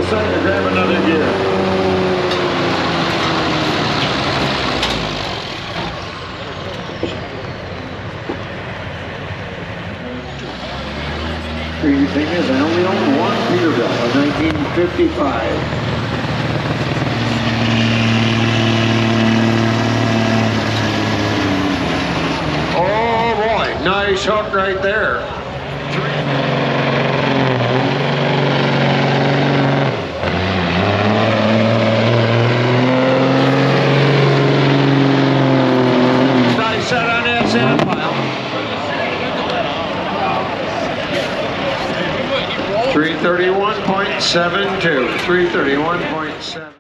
decide to grab another gear. Crazy thing is, I only own one Peterbilt, a 1955. Oh boy, nice hook right there. Nice set on that sand pile. 331.72. 331.7.